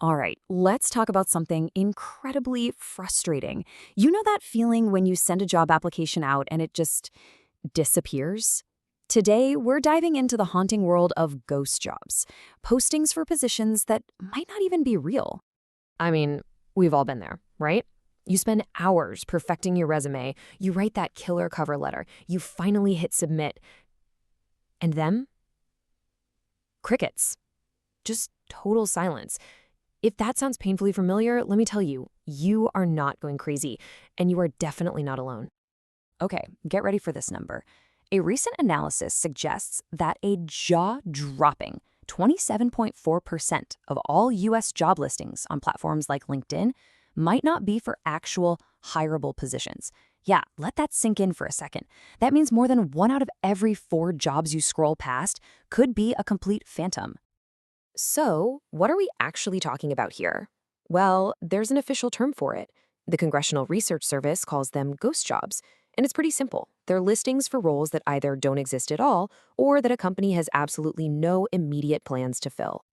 All right, let's talk about something incredibly frustrating. You know that feeling when you send a job application out and it just disappears? Today, we're diving into the haunting world of ghost jobs, postings for positions that might not even be real. I mean, we've all been there, right? You spend hours perfecting your resume, you write that killer cover letter, you finally hit submit, and then crickets. Just total silence. If that sounds painfully familiar, let me tell you, you are not going crazy, and you are definitely not alone. Okay, get ready for this number. A recent analysis suggests that a jaw-dropping 27.4% of all U.S. job listings on platforms like LinkedIn might not be for actual hireable positions. Yeah, let that sink in for a second. That means more than 1 out of every 4 jobs you scroll past could be a complete phantom. So, what are we actually talking about here? Well, there's an official term for it. The Congressional Research Service calls them ghost jobs. And it's pretty simple. They're listings for roles that either don't exist at all or that a company has absolutely no immediate plans to fill.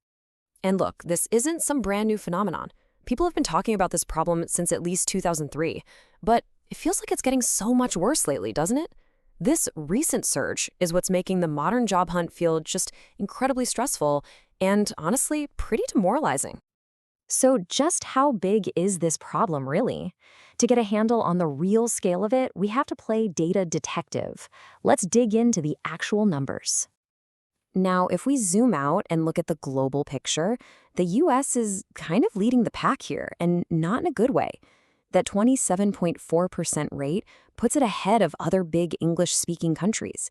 And look, this isn't some brand new phenomenon. People have been talking about this problem since at least 2003. But it feels like it's getting so much worse lately, doesn't it? This recent surge is what's making the modern job hunt feel just incredibly stressful and, honestly, pretty demoralizing. So just how big is this problem, really? To get a handle on the real scale of it, we have to play data detective. Let's dig into the actual numbers. Now, if we zoom out and look at the global picture, the US is kind of leading the pack here, and not in a good way. That 27.4% rate puts it ahead of other big English-speaking countries.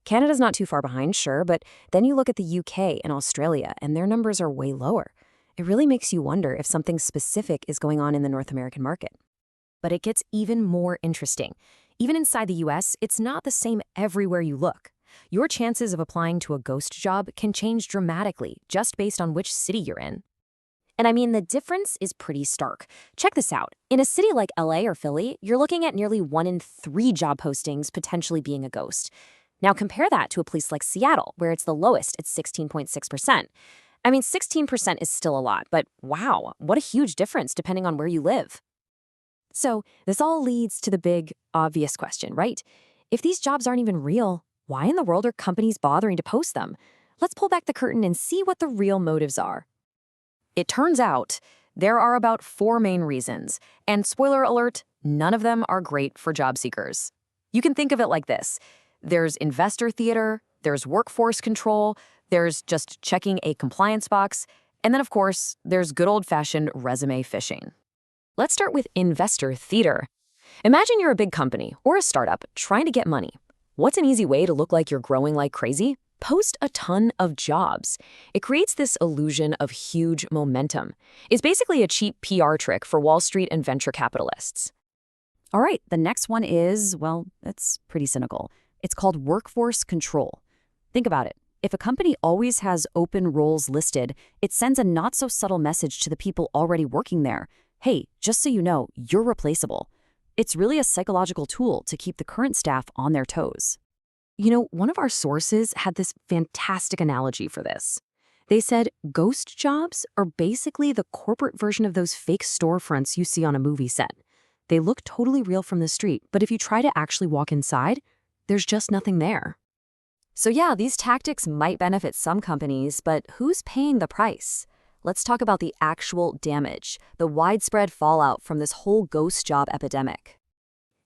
Canada's not too far behind, sure, but then you look at the UK and Australia, and their numbers are way lower. It really makes you wonder if something specific is going on in the North American market. But it gets even more interesting. Even inside the US, it's not the same everywhere you look. Your chances of applying to a ghost job can change dramatically just based on which city you're in. And I mean, the difference is pretty stark. Check this out. In a city like LA or Philly, you're looking at nearly 1 in 3 job postings potentially being a ghost. Now compare that to a place like Seattle, where it's the lowest at 16.6%. I mean, 16% is still a lot, but wow, what a huge difference depending on where you live. So this all leads to the big, obvious question, right? If these jobs aren't even real, why in the world are companies bothering to post them? Let's pull back the curtain and see what the real motives are. It turns out there are about 4 main reasons, and spoiler alert, none of them are great for job seekers. You can think of it like this. There's investor theater, there's workforce control, there's just checking a compliance box, and then of course, there's good old-fashioned resume phishing. Let's start with investor theater. Imagine you're a big company or a startup trying to get money. What's an easy way to look like you're growing like crazy? Post a ton of jobs. It creates this illusion of huge momentum. It's basically a cheap PR trick for Wall Street and venture capitalists. All right, the next one is, well, it's pretty cynical. It's called workforce control. Think about it. If a company always has open roles listed, it sends a not-so-subtle message to the people already working there. Hey, just so you know, you're replaceable. It's really a psychological tool to keep the current staff on their toes. You know, one of our sources had this fantastic analogy for this. They said ghost jobs are basically the corporate version of those fake storefronts you see on a movie set. They look totally real from the street, but if you try to actually walk inside, there's just nothing there. So yeah, these tactics might benefit some companies, but who's paying the price? Let's talk about the actual damage, the widespread fallout from this whole ghost job epidemic.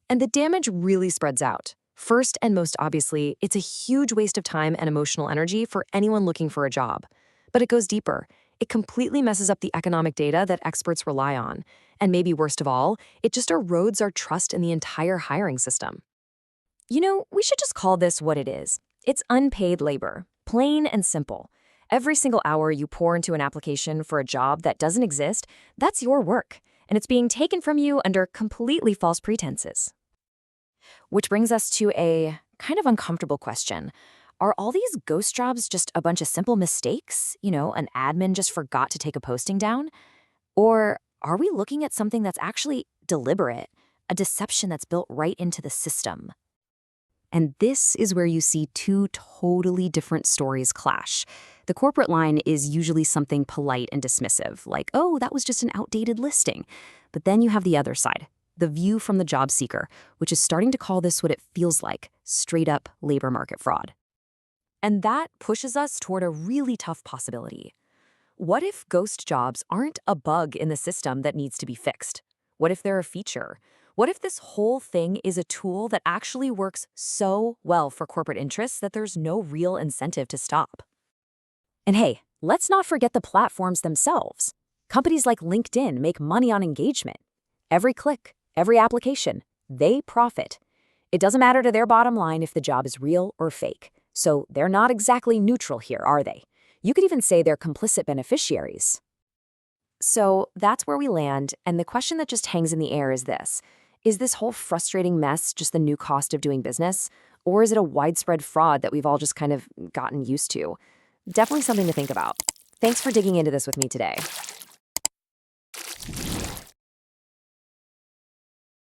And the damage really spreads out. First and most obviously, it's a huge waste of time and emotional energy for anyone looking for a job. But it goes deeper. It completely messes up the economic data that experts rely on. And maybe worst of all, it just erodes our trust in the entire hiring system. You know, we should just call this what it is. It's unpaid labor, plain and simple. Every single hour you pour into an application for a job that doesn't exist, that's your work, and it's being taken from you under completely false pretenses. Which brings us to a kind of uncomfortable question. Are all these ghost jobs just a bunch of simple mistakes? You know, an admin just forgot to take a posting down? Or are we looking at something that's actually deliberate, a deception that's built right into the system? And this is where you see two totally different stories clash. The corporate line is usually something polite and dismissive, like, oh, that was just an outdated listing. But then you have the other side, the view from the job seeker, which is starting to call this what it feels like, straight up labor market fraud. And that pushes us toward a really tough possibility. What if ghost jobs aren't a bug in the system that needs to be fixed? What if they're a feature? What if this whole thing is a tool that actually works so well for corporate interests that there's no real incentive to stop? And hey, let's not forget the platforms themselves. Companies like LinkedIn make money on engagement. Every click, every application, they profit. It doesn't matter to their bottom line if the job is real or fake. So they're not exactly neutral here, are they? You could even say they're complicit beneficiaries. So that's where we land, and the question that just hangs in the air is this. Is this whole frustrating mess just the new cost of doing business? Or is it a widespread fraud that we've all just kind of gotten used to? Definitely something to think about. Thanks for digging into this with me today.